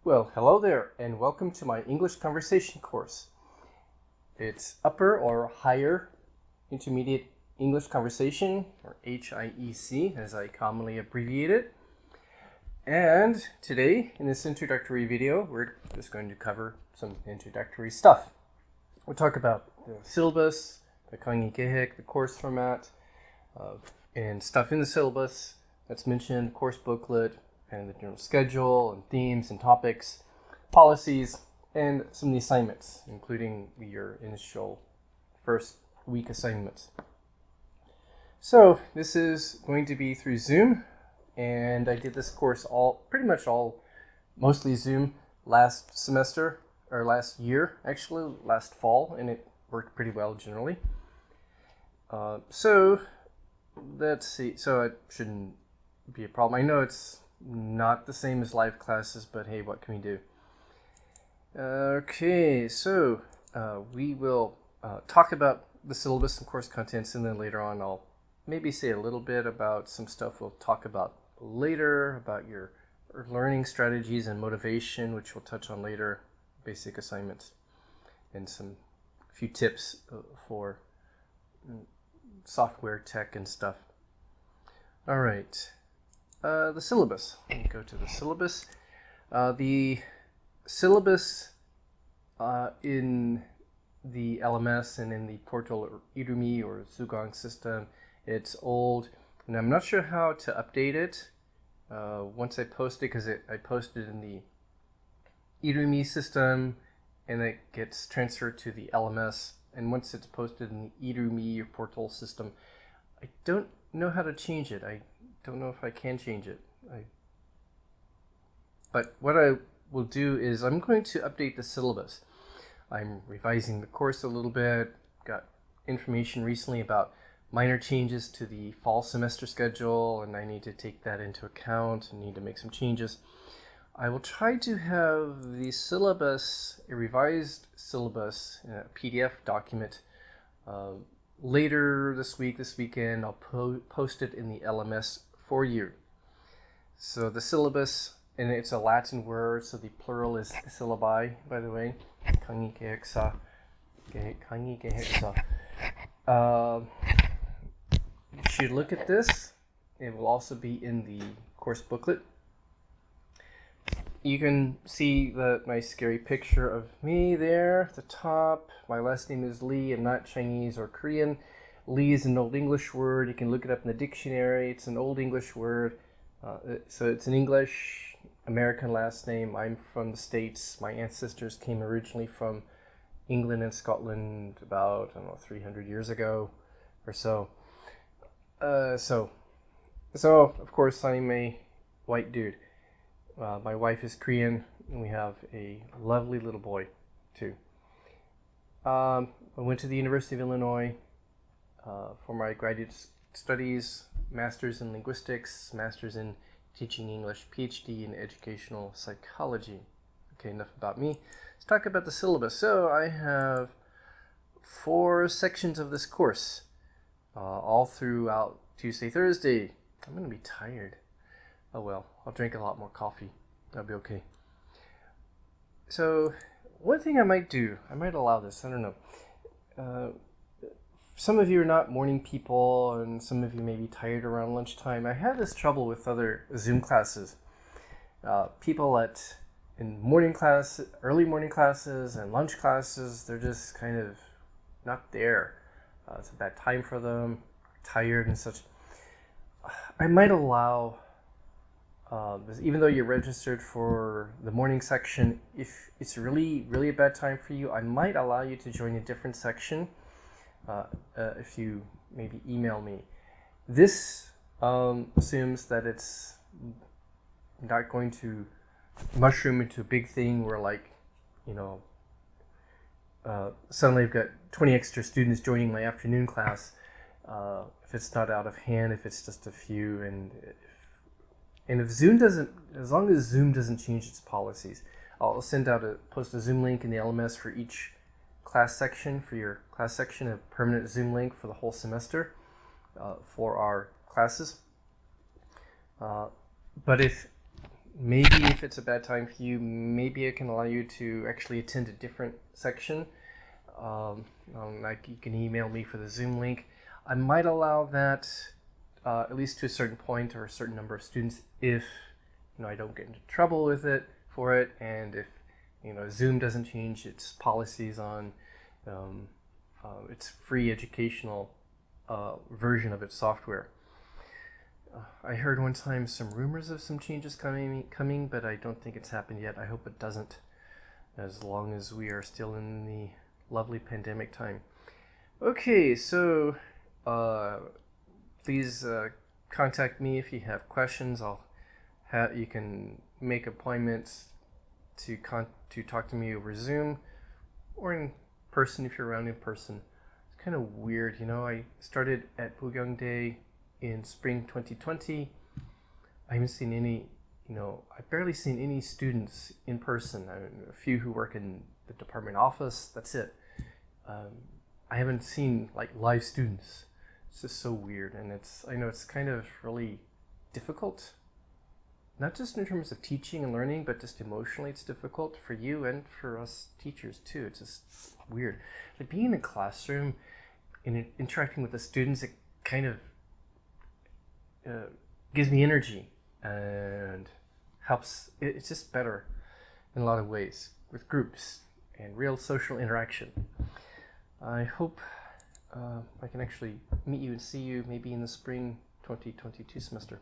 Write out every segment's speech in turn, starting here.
Well, hello there, and welcome to my English conversation course. It's Upper or Higher Intermediate English Conversation, or HIEC, as I commonly abbreviate it. And today, in this introductory video, we're just going to cover some introductory stuff. We'll talk about the syllabus, the HIEC, the course format, and stuff in the syllabus that's mentioned, course booklet, and the general schedule and themes and topics, policies, and some of the assignments, including your initial first week assignments. So this is going to be through Zoom, and I did this course mostly Zoom last semester, or last year actually, last fall, and it worked pretty well generally. So let's see, so it shouldn't be a problem. I know it's not the same as live classes, but hey, what can we do? Okay, so we will talk about the syllabus and course contents, and then later on I'll maybe say a little bit about some stuff we'll talk about later, about your learning strategies and motivation, which we'll touch on later, basic assignments, and a few tips for software, tech, and stuff. All right. The syllabus. Let me go to the syllabus. The syllabus in the LMS and in the portal or Irumi or Zugang system, it's old, and I'm not sure how to update it once I post it, because I posted in the Irumi system and it gets transferred to the LMS, and once it's posted in the Irumi or portal system, I don't know how to change it. I don't know if I can change it. But what I will do is I'm going to update the syllabus. I'm revising the course a little bit, got information recently about minor changes to the fall semester schedule, and I need to take that into account and need to make some changes. I will try to have the syllabus, a revised syllabus in a PDF document later this weekend. I'll post it in the LMS for you. So the syllabus, and it's a Latin word, so the plural is syllabi, by the way. You should look at this. It will also be in the course booklet. You can see the nice scary picture of me there at the top. My last name is Lee. I'm not Chinese or Korean. Lee is an Old English word. You can look it up in the dictionary. It's an Old English word. So it's an English American last name. I'm from the States. My ancestors came originally from England and Scotland about, 300 years ago or so. So of course I'm a white dude. My wife is Korean, and we have a lovely little boy too. I went to the University of Illinois for my graduate studies, master's in linguistics, master's in teaching English, PhD in educational psychology. Okay, enough about me. Let's talk about the syllabus. So I have 4 sections of this course, all throughout Tuesday, Thursday. I'm going to be tired. Oh well, I'll drink a lot more coffee. That'll be okay. So one thing I might allow this, I don't know. Some of you are not morning people, and some of you may be tired around lunchtime. I have this trouble with other Zoom classes. People in morning class, early morning classes and lunch classes, they're just kind of not there. It's a bad time for them, tired and such. I might allow, even though you're registered for the morning section, if it's really, really a bad time for you, I might allow you to join a different section. If you maybe email me. This assumes that it's not going to mushroom into a big thing where, suddenly I've got 20 extra students joining my afternoon class. If it's not out of hand, if it's just a few, and if Zoom doesn't, as long as Zoom doesn't change its policies, I'll post a Zoom link in the LMS for each class section, a permanent Zoom link for the whole semester for our classes. But if maybe if it's a bad time for you, maybe I can allow you to actually attend a different section. Like you can email me for the Zoom link. I might allow that at least to a certain point or a certain number of students if I don't get into trouble with it for it, and if Zoom doesn't change its policies on its free educational version of its software. I heard one time some rumors of some changes coming, but I don't think it's happened yet. I hope it doesn't, as long as we are still in the lovely pandemic time. Okay, so please contact me if you have questions. You can make appointments to talk to me over Zoom or in person if you're around in person. It's kind of weird, I started at Boogyong Day in spring 2020. I haven't seen any, I've barely seen any students in person. A few who work in the department office, that's it. I haven't seen like live students. It's just so weird, and I know it's kind of really difficult, not just in terms of teaching and learning, but just emotionally it's difficult for you and for us teachers too. It's just weird. Like being in a classroom and interacting with the students, it kind of gives me energy and helps. It's just better in a lot of ways with groups and real social interaction. I hope I can actually meet you and see you maybe in the spring 2022 semester.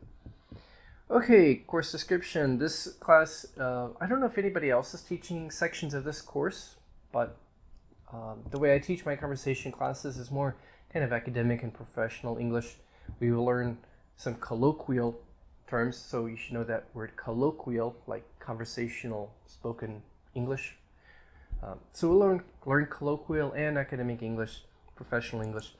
Okay, course description. This class, I don't know if anybody else is teaching sections of this course, but the way I teach my conversation classes is more kind of academic and professional English. We will learn some colloquial terms, so you should know that word colloquial, like conversational spoken English. So we'll learn colloquial and academic English, professional English.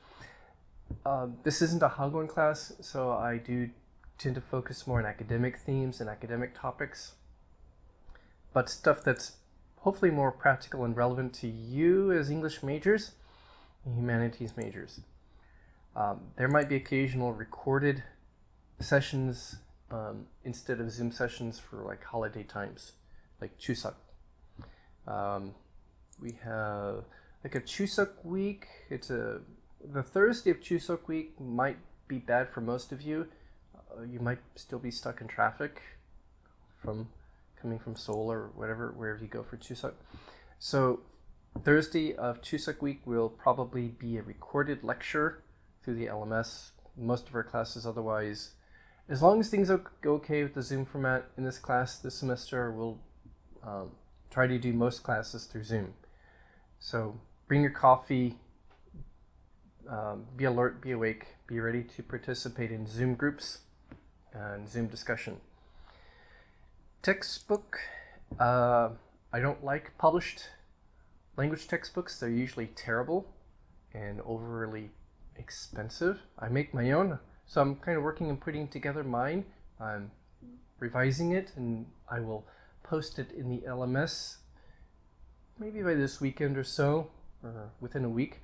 This isn't a Hagwon class, so I do tend to focus more on academic themes and academic topics, but stuff that's hopefully more practical and relevant to you as English majors and humanities majors. There might be occasional recorded sessions instead of Zoom sessions for like holiday times, like Chuseok. We have like a Chuseok week. The Thursday of Chuseok week might be bad for most of you. You might still be stuck in traffic coming from Seoul or wherever you go for Chuseok. So Thursday of Chuseok week will probably be a recorded lecture through the LMS. Most of our classes otherwise, as long as things go okay with the Zoom format in this class this semester, we'll try to do most classes through Zoom. So bring your coffee, be alert, be awake, be ready to participate in Zoom groups and Zoom discussion. Textbook, I don't like published language textbooks. They're usually terrible and overly expensive. I make my own, so I'm kind of working on putting together mine. I'm revising it, and I will post it in the LMS maybe by this weekend or so, or within a week,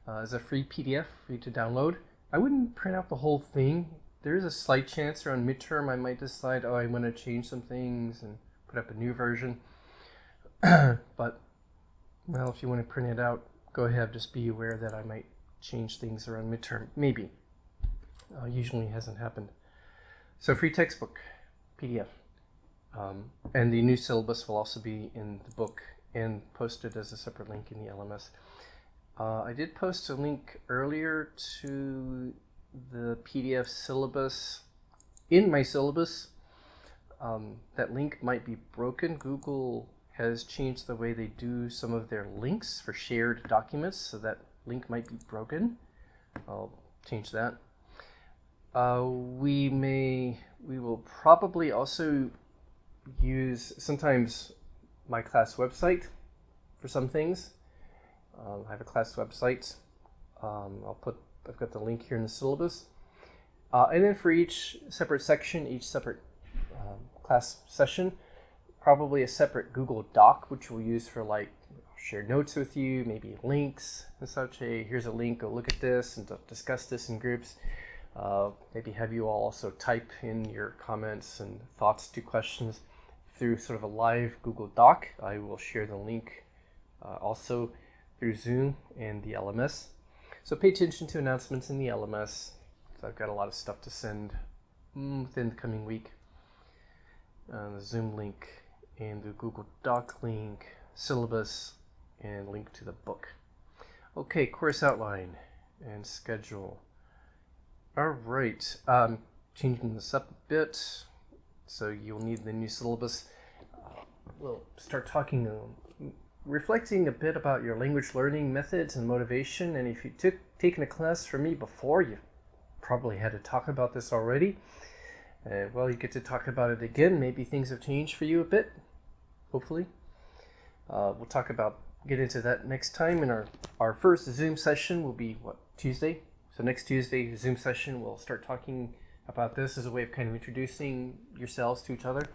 as a free PDF for you to download. I wouldn't print out the whole thing. There is a slight chance around midterm I might decide, I want to change some things and put up a new version. But, well, if you want to print it out, go ahead. Just be aware that I might change things around midterm. Maybe. Usually hasn't happened. So free textbook, PDF. And the new syllabus will also be in the book and posted as a separate link in the LMS. I did post a link earlier to the PDF syllabus in my syllabus. That link might be broken. Google has changed the way they do some of their links for shared documents, so that link might be broken. I'll change that. We will probably also use sometimes my class website for some things. I have a class website. I've got the link here in the syllabus. And then for each separate section, each separate class session, probably a separate Google Doc, which we'll use for like share notes with you, maybe links and such. Hey, here's a link, go look at this and discuss this in groups. Maybe have you all also type in your comments and thoughts to questions through sort of a live Google Doc. I will share the link also through Zoom and the LMS. So pay attention to announcements in the LMS. So I've got a lot of stuff to send within the coming week. The Zoom link and the Google Doc link, syllabus, and link to the book. Okay, course outline and schedule. All right, changing this up a bit, so you'll need the new syllabus. We'll start talking, reflecting a bit about your language learning methods and motivation. And if you've taken a class from me before, you've probably had to talk about this already. Well, you get to talk about it again. Maybe things have changed for you a bit, hopefully. We'll get into that next time. And our first Zoom session will be, Tuesday? So next Tuesday, Zoom session, we'll start talking about this as a way of kind of introducing yourselves to each other,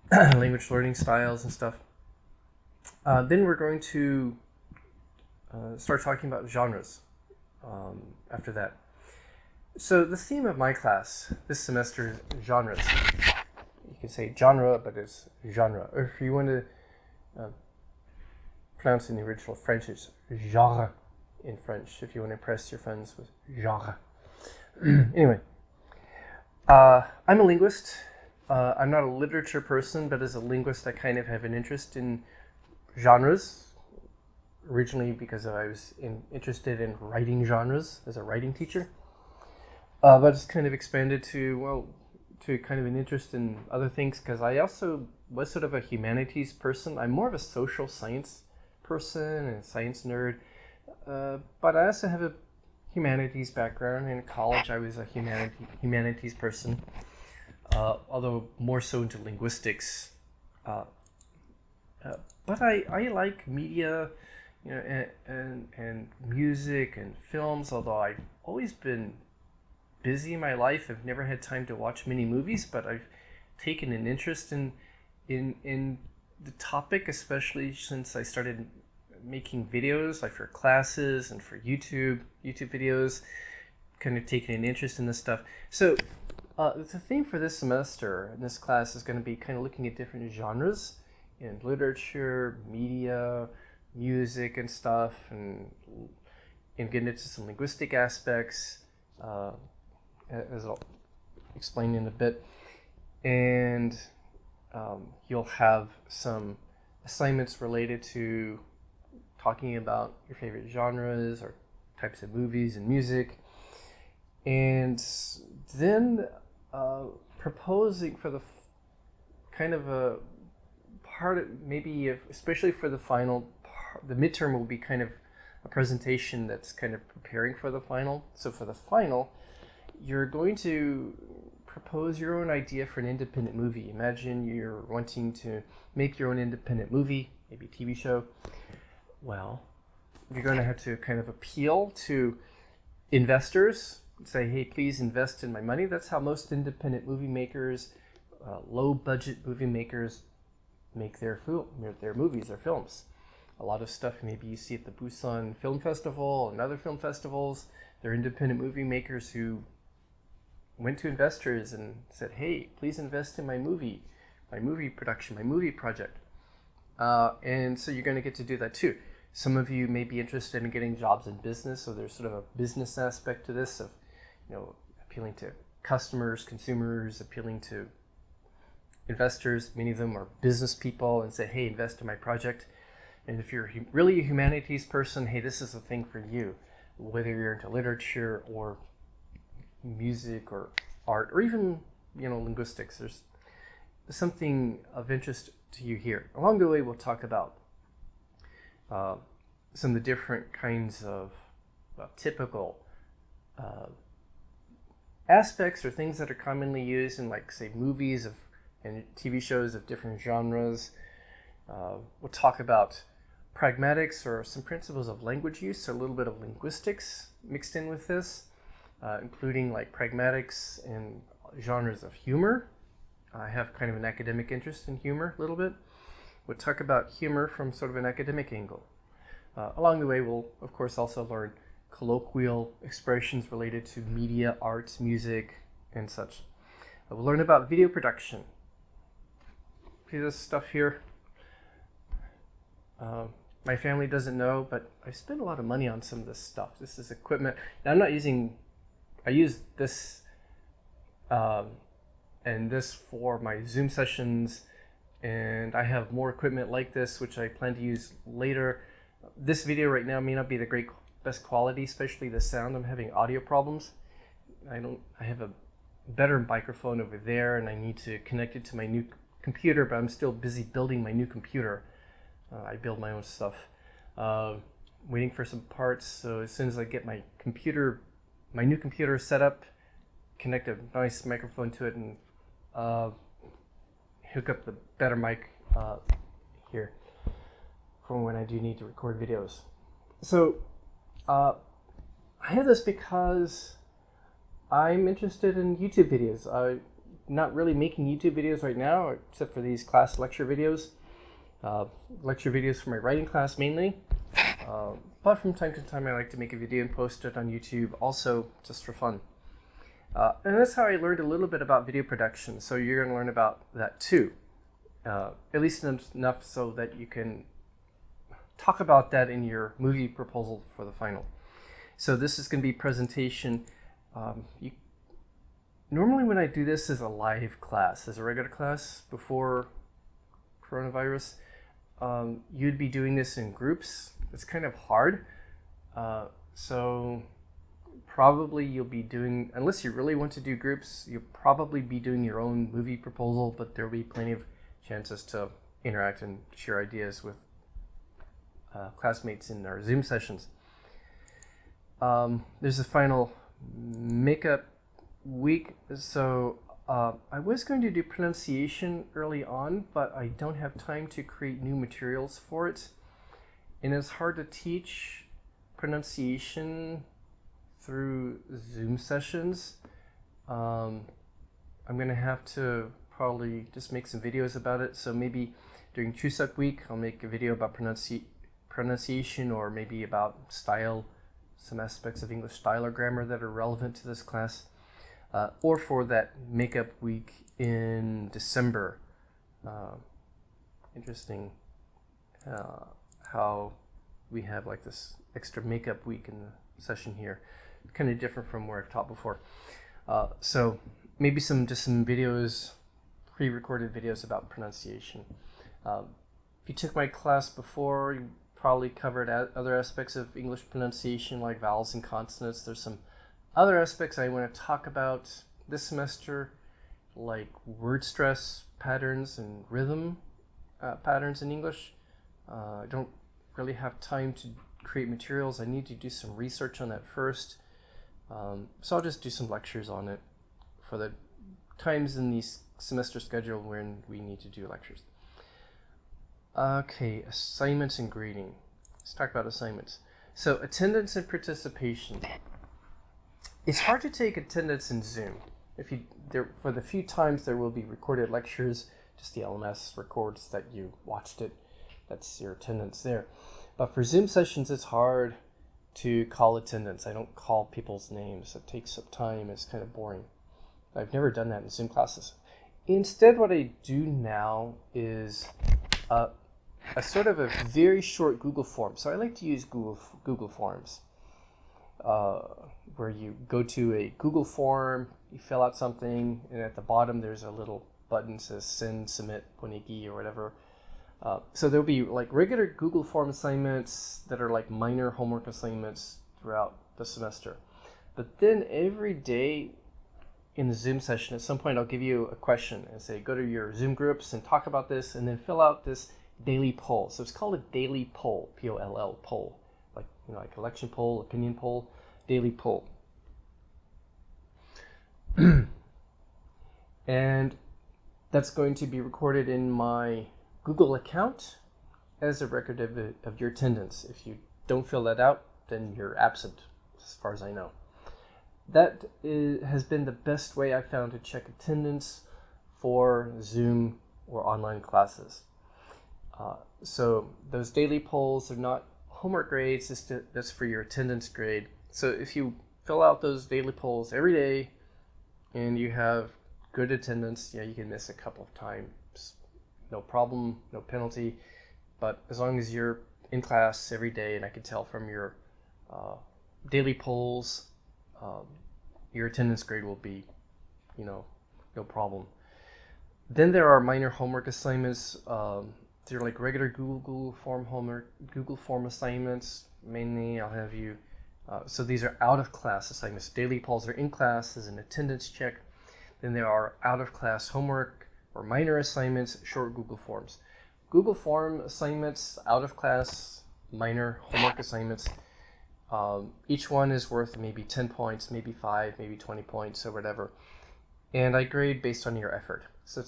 language learning styles and stuff. Then we're going to start talking about genres after that. So the theme of my class this semester is genres. You can say genre, but it's genre. Or if you want to pronounce in the original French, it's genre in French, if you want to impress your friends with genre. Anyway, I'm a linguist. I'm not a literature person, but as a linguist, I kind of have an interest in genres, originally because I was interested in writing genres as a writing teacher. But it's kind of expanded to kind of an interest in other things, because I also was sort of a humanities person. I'm more of a social science person and a science nerd. But I also have a humanities background. In college, I was a humanities person, although more so into linguistics. But I like media, and music and films. Although I've always been busy in my life, I've never had time to watch many movies. But I've taken an interest in the topic, especially since I started making videos like for classes and for YouTube videos, kind of taking an interest in this stuff. So the theme for this semester in this class is going to be kind of looking at different genres in literature, media, music and stuff, and getting into some linguistic aspects, as I'll explain in a bit. And you'll have some assignments related to talking about your favorite genres or types of movies and music, and then proposing for the kind of a part of, maybe especially for the final part, the midterm will be kind of a presentation that's kind of preparing for the final. So for the final, you're going to propose your own idea for an independent movie. Imagine you're wanting to make your own independent movie, maybe a TV show. Well, you're going to have to kind of appeal to investors, say, hey, please invest in my money. That's how most independent movie makers, low-budget movie makers, make their movies, their films. A lot of stuff maybe you see at the Busan Film Festival and other film festivals. They're independent movie makers who went to investors and said, hey, please invest in my movie production, my movie project. And so you're going to get to do that too. Some of you may be interested in getting jobs in business, so there's sort of a business aspect to this of, appealing to customers, consumers, appealing to investors. Many of them are business people and say, hey, invest in my project. And if you're really a humanities person, hey, this is a thing for you. Whether you're into literature or music or art or even, linguistics, there's something of interest to you here. Along the way, we'll talk about some of the different kinds of typical aspects or things that are commonly used in, like, say, movies and TV shows of different genres. We'll talk about pragmatics or some principles of language use, so a little bit of linguistics mixed in with this, including like pragmatics and genres of humor. I have kind of an academic interest in humor a little bit. We'll talk about humor from sort of an academic angle. Along the way, we'll, of course, also learn colloquial expressions related to media, arts, music, and such. We'll learn about video production. See this stuff here? My family doesn't know, but I spend a lot of money on some of this stuff. This is equipment. Now, I use this and this for my Zoom sessions, and I have more equipment like this, which I plan to use later. This video right now may not be the best quality, especially the sound. I'm having audio problems. I have a better microphone over there, and I need to connect it to my new computer, but I'm still busy building my new computer. I build my own stuff. Waiting for some parts, so as soon as I get my new computer set up, connect a nice microphone to it, and hook up the better mic here for when I do need to record videos. So I have this because I'm interested in YouTube videos. I'm not really making YouTube videos right now, except for these class lecture videos. Lecture videos for my writing class mainly. But from time to time I like to make a video and post it on YouTube, also just for fun. And that's how I learned a little bit about video production, so you're going to learn about that too. At least enough so that you can talk about that in your movie proposal for the final. So this is going to be presentation. Normally when I do this as a live class, as a regular class before coronavirus, you'd be doing this in groups. It's kind of hard. So probably you'll be doing, unless you really want to do groups, you'll probably be doing your own movie proposal, but there'll be plenty of chances to interact and share ideas with classmates in our Zoom sessions. There's a final makeup week, so I was going to do pronunciation early on, but I don't have time to create new materials for it. And it's hard to teach pronunciation through Zoom sessions. I'm going to have to probably just make some videos about it. So maybe during Chuseok week, I'll make a video about pronunciation, or maybe about style, some aspects of English style or grammar that are relevant to this class. Or for that makeup week in December. Interesting how we have like this extra makeup week in the session here. Kind of different from where I've taught before. So maybe just some videos, pre-recorded videos about pronunciation. If you took my class before, you probably covered other aspects of English pronunciation like vowels and consonants. There's some other aspects I want to talk about this semester, like word stress patterns and rhythm patterns in English. I don't really have time to create materials. I need to do some research on that first. So I'll just do some lectures on it for the times in the semester schedule when we need to do lectures. Okay, assignments and grading. Let's talk about assignments. So attendance and participation. It's hard to take attendance in Zoom. For the few times there will be recorded lectures, just the LMS records that you watched it. That's your attendance there. But for Zoom sessions, it's hard to call attendance. I don't call people's names. It takes up time. It's kind of boring. I've never done that in Zoom classes. Instead, what I do now is a sort of a very short Google form. So I like to use Google Forms. Where you go to a Google form, you fill out something, and at the bottom there's a little button that says send, submit, ponegi, or whatever. So there'll be like regular Google form assignments that are like minor homework assignments throughout the semester. But then every day in the Zoom session, at some point I'll give you a question and say, go to your Zoom groups and talk about this, and then fill out this daily poll. So it's called a daily poll, P-O-L-L, poll. Like election poll, opinion poll, daily poll. And that's going to be recorded in my Google account as a record of your attendance. If you don't fill that out, then you're absent, as far as I know. That has been the best way I found to check attendance for Zoom or online classes. So those daily polls are not homework grades, that's for your attendance grade. So if you fill out those daily polls every day and you have good attendance, yeah, you can miss a couple of times. No problem, no penalty. But as long as you're in class every day, and I can tell from your daily polls, your attendance grade will be, no problem. Then there are minor homework assignments. They're like regular Google Form homework, Google Form assignments. Mainly, I'll have you. So these are out of class assignments. Daily polls are in class as an attendance check. Then there are out of class homework or minor assignments, short Google Forms. Google Form assignments, out of class, minor homework assignments. Each one is worth maybe 10 points, maybe 5, maybe 20 points or whatever. And I grade based on your effort. So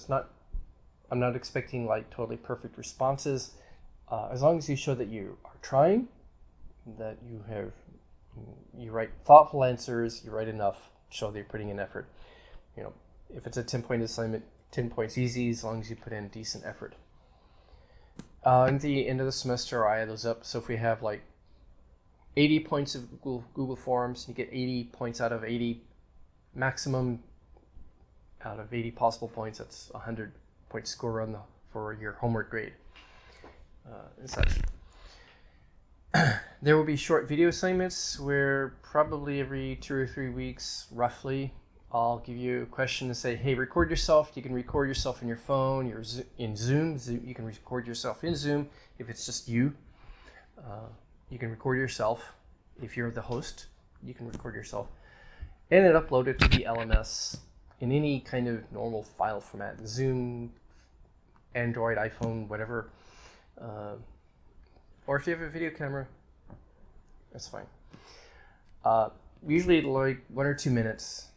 I'm not expecting like totally perfect responses. As long as you show that you are trying, that you write thoughtful answers, you write enough, show that you're putting in effort. If it's a 10-point assignment, 10 points easy as long as you put in decent effort. At the end of the semester, I add those up. So if we have like 80 points of Google Forms, you get 80 points out of 80 maximum out of 80 possible points. That's 100-point score for your homework grade and such. There will be short video assignments where probably every 2 or 3 weeks, roughly, I'll give you a question and say, hey, record yourself. You can record yourself in your phone, in Zoom. You can record yourself in Zoom if it's just you. You can record yourself. If you're the host, you can record yourself. And then upload it to the LMS in any kind of normal file format. Zoom, Android, iPhone, whatever. Or if you have a video camera, that's fine. Usually like 1 or 2 minutes.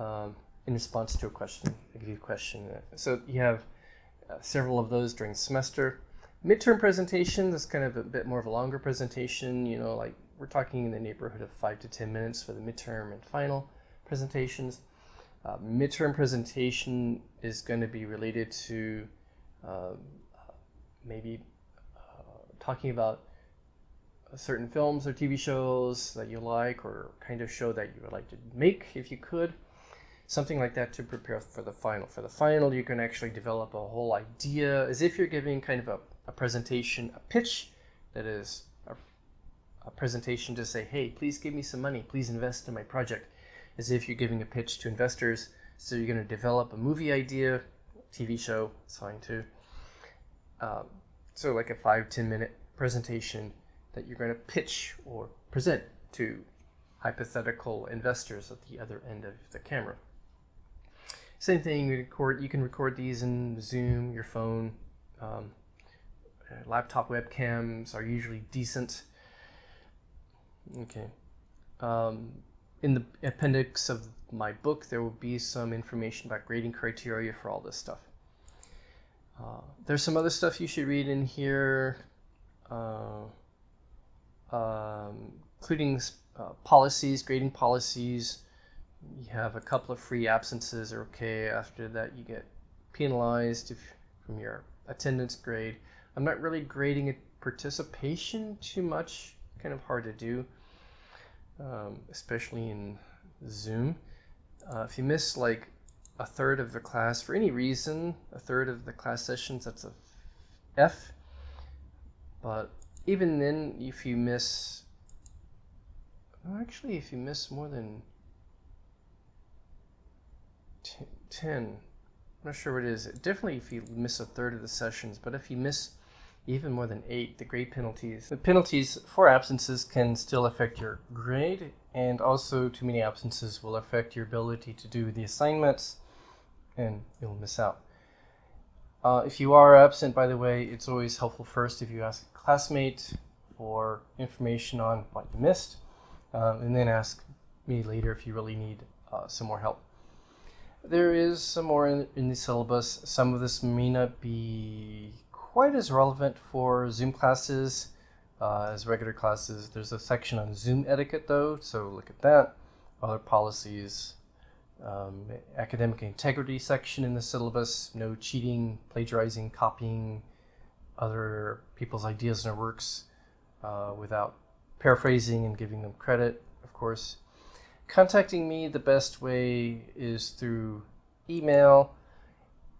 In response to a question, I give you a question. So you have several of those during the semester. Midterm presentation, that's kind of a bit more of a longer presentation, like we're talking in the neighborhood of 5 to 10 minutes for the midterm and final presentations. Midterm presentation is going to be related to maybe talking about certain films or TV shows that you like, or kind of show that you would like to make if you could. Something like that to prepare for the final. For the final, you can actually develop a whole idea as if you're giving kind of a presentation, a pitch that is a presentation to say, hey, please give me some money, please invest in my project, as if you're giving a pitch to investors. So you're going to develop a movie idea, TV show, it's fine too. So like a 5-10 minute presentation that you're going to pitch or present to hypothetical investors at the other end of the camera. Same thing, you can record these in Zoom, your phone. Laptop webcams are usually decent. Okay. In the appendix of my book, there will be some information about grading criteria for all this stuff. There's some other stuff you should read in here, including policies, grading policies. You have a couple of free absences are okay. After that, you get penalized from your attendance grade. I'm not really grading participation too much, kind of hard to do, especially in Zoom. If you miss like a third of the class for any reason, a third of the class sessions, that's a F. But even then, if you miss, if you miss more than 10, I'm not sure what it is. Definitely if you miss a third of the sessions, but if you miss even more than 8, the grade penalties. The penalties for absences can still affect your grade, and also too many absences will affect your ability to do the assignments, and you'll miss out. If you are absent, by the way, it's always helpful first if you ask a classmate for information on what you missed, and then ask me later if you really need some more help. There is some more in the syllabus. Some of this may not be quite as relevant for Zoom classes as regular classes. There's a section on Zoom etiquette though, so look at that. Other policies, academic integrity section in the syllabus, no cheating, plagiarizing, copying other people's ideas and works without paraphrasing and giving them credit of course. Contacting me, the best way is through email.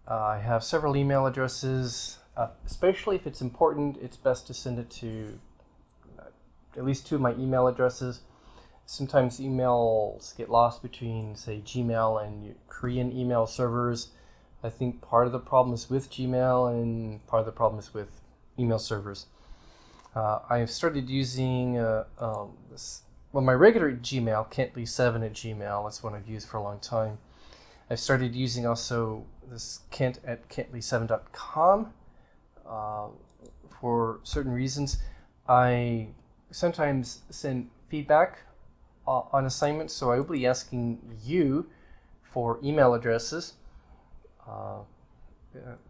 I have several email addresses. Especially if it's important, it's best to send it to at least 2 of my email addresses. Sometimes emails get lost between, say, Gmail and Korean email servers. I think part of the problem is with Gmail and part of the problem is with email servers. I've started using my regular Gmail, kentley7@gmail. That's one I've used for a long time. I've started using also this kent@kentley7.com for certain reasons. I sometimes send feedback on assignments, so I will be asking you for email addresses.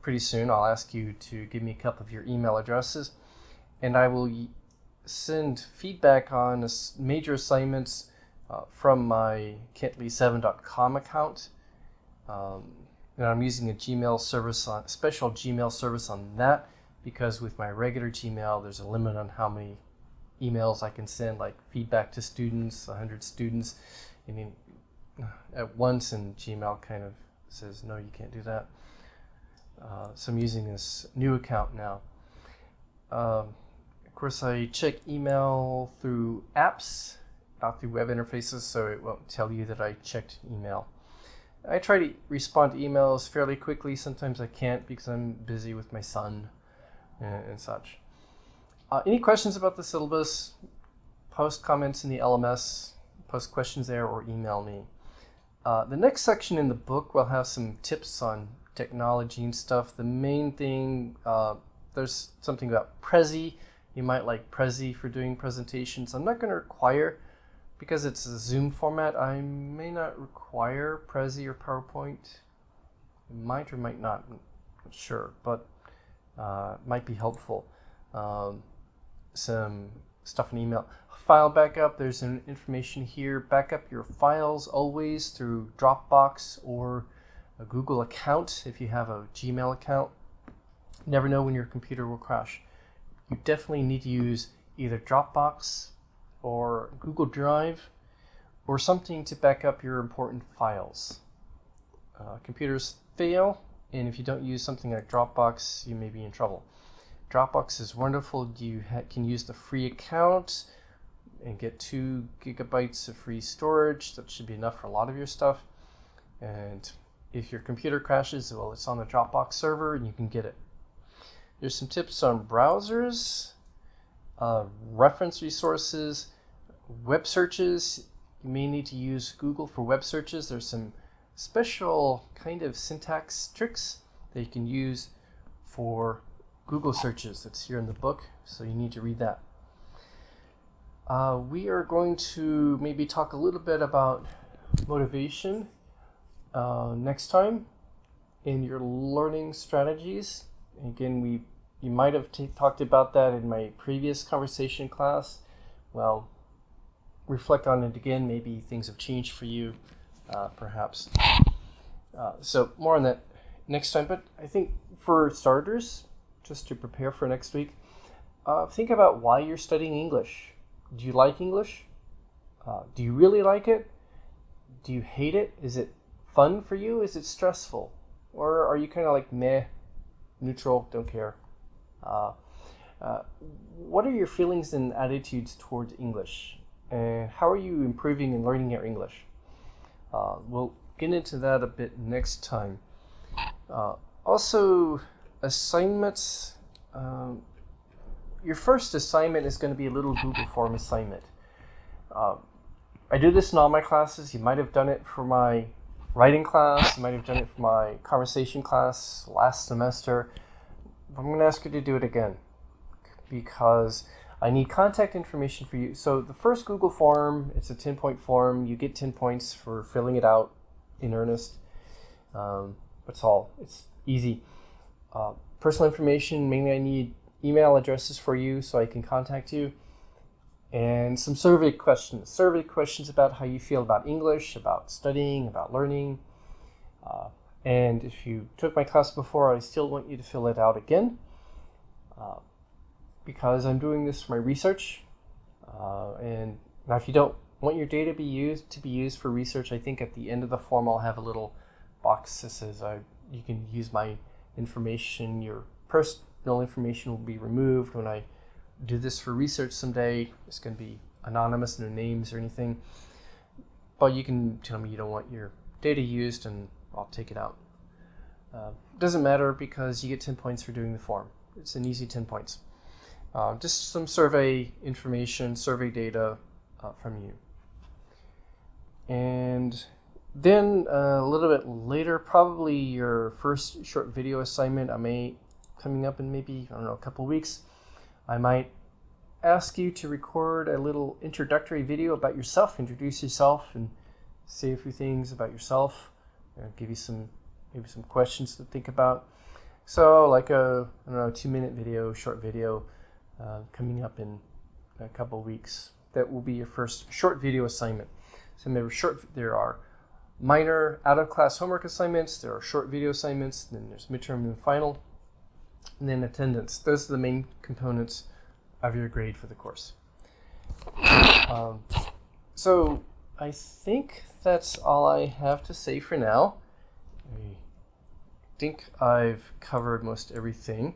Pretty soon I'll ask you to give me a couple of your email addresses, and I will send feedback on major assignments from my kentley7.com account. And I'm using a special Gmail service on that, because with my regular Gmail there's a limit on how many emails I can send, like feedback to students, 100 students, at once, and Gmail kind of says no, you can't do that. So I'm using this new account now. Of course, I check email through apps, not through web interfaces, so it won't tell you that I checked email. I try to respond to emails fairly quickly. Sometimes I can't because I'm busy with my son and such. Any questions about the syllabus, post comments in the LMS, post questions there, or email me. The next section in the book will have some tips on technology and stuff. The main thing, there's something about Prezi. You might like Prezi for doing presentations. I'm not going to require, because it's a Zoom format, I may not require Prezi or PowerPoint. It might or might not, I'm not sure, but it might be helpful. Some stuff in email. File backup, there's some information here. Back up your files always through Dropbox or a Google account if you have a Gmail account. You never know when your computer will crash. You definitely need to use either Dropbox or Google Drive or something to back up your important files. Computers fail, and if you don't use something like Dropbox, you may be in trouble. Dropbox is wonderful. You can use the free account and get 2 gigabytes of free storage. That should be enough for a lot of your stuff. And if your computer crashes, well, it's on the Dropbox server and you can get it. There's some tips on browsers, reference resources, web searches. You may need to use Google for web searches. There's some special kind of syntax tricks that you can use for Google searches. That's here in the book, so you need to read that. We are going to maybe talk a little bit about motivation next time in your learning strategies. Again, you might have talked about that in my previous conversation class. Well, reflect on it again. Maybe things have changed for you, perhaps. So more on that next time. But I think for starters, just to prepare for next week, think about why you're studying English. Do you like English? Do you really like it? Do you hate it? Is it fun for you? Is it stressful? Or are you kind of like meh, neutral, don't care? What are your feelings and attitudes towards English? And how are you improving and learning your English? We'll get into that a bit next time. Also, assignments. Your first assignment is going to be a little Google form assignment. I do this in all my classes. You might have done it for my writing class. You might have done it for my conversation class last semester. I'm going to ask you to do it again because I need contact information for you. So the first Google form, it's a 10-point form. You get 10 points for filling it out in earnest. That's all. It's easy. Personal information, mainly I need email addresses for you so I can contact you. And some survey questions. Survey questions about how you feel about English, about studying, about learning. And if you took my class before, I still want you to fill it out again because I'm doing this for my research. And now if you don't want your data to be used for research, I think at the end of the form I'll have a little box that says you can use my information. Your personal information will be removed when I do this for research someday. It's going to be anonymous, no names or anything. But you can tell me you don't want your data used and I'll take it out. Doesn't matter because you get 10 points for doing the form. It's an easy 10 points. Just some survey information, survey data from you. And then a little bit later, probably your first short video assignment, coming up in maybe, I don't know, a couple weeks, I might ask you to record a little introductory video about yourself, introduce yourself and say a few things about yourself, give you maybe some questions to think about. So like a, I don't know, 2-minute video, short video coming up in a couple weeks. That will be your first short video assignment. So remember, there are minor out-of-class homework assignments, there are short video assignments, then there's midterm and final, and then attendance. Those are the main components of your grade for the course. So I think that's all I have to say for now. I think I've covered most everything.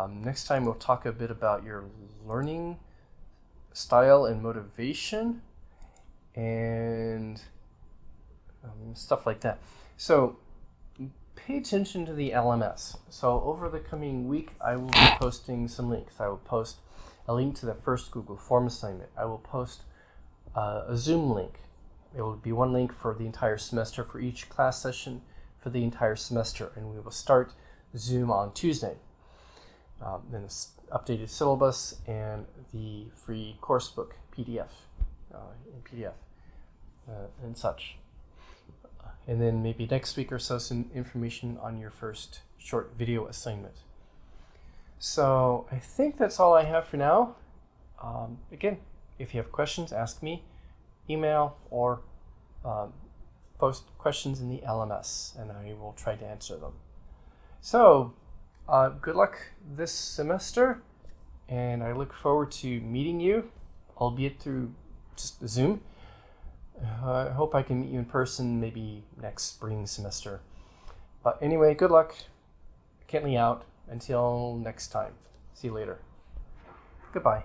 Next time we'll talk a bit about your learning style and motivation and stuff like that. So pay attention to the LMS. So over the coming week, I will be posting some links. I will post a link to the first Google Form assignment. I will post a Zoom link. It will be one link for the entire semester for each class session for the entire semester, and we will start Zoom on Tuesday. Then it's updated syllabus and the free course book PDF and such. And then maybe next week or so some information on your first short video assignment. So I think that's all I have for now. Again, if you have questions, ask me, email, or post questions in the LMS, and I will try to answer them. So good luck this semester, and I look forward to meeting you, albeit through just Zoom. I hope I can meet you in person maybe next spring semester. But anyway, good luck. Kentley out. Until next time. See you later. Goodbye.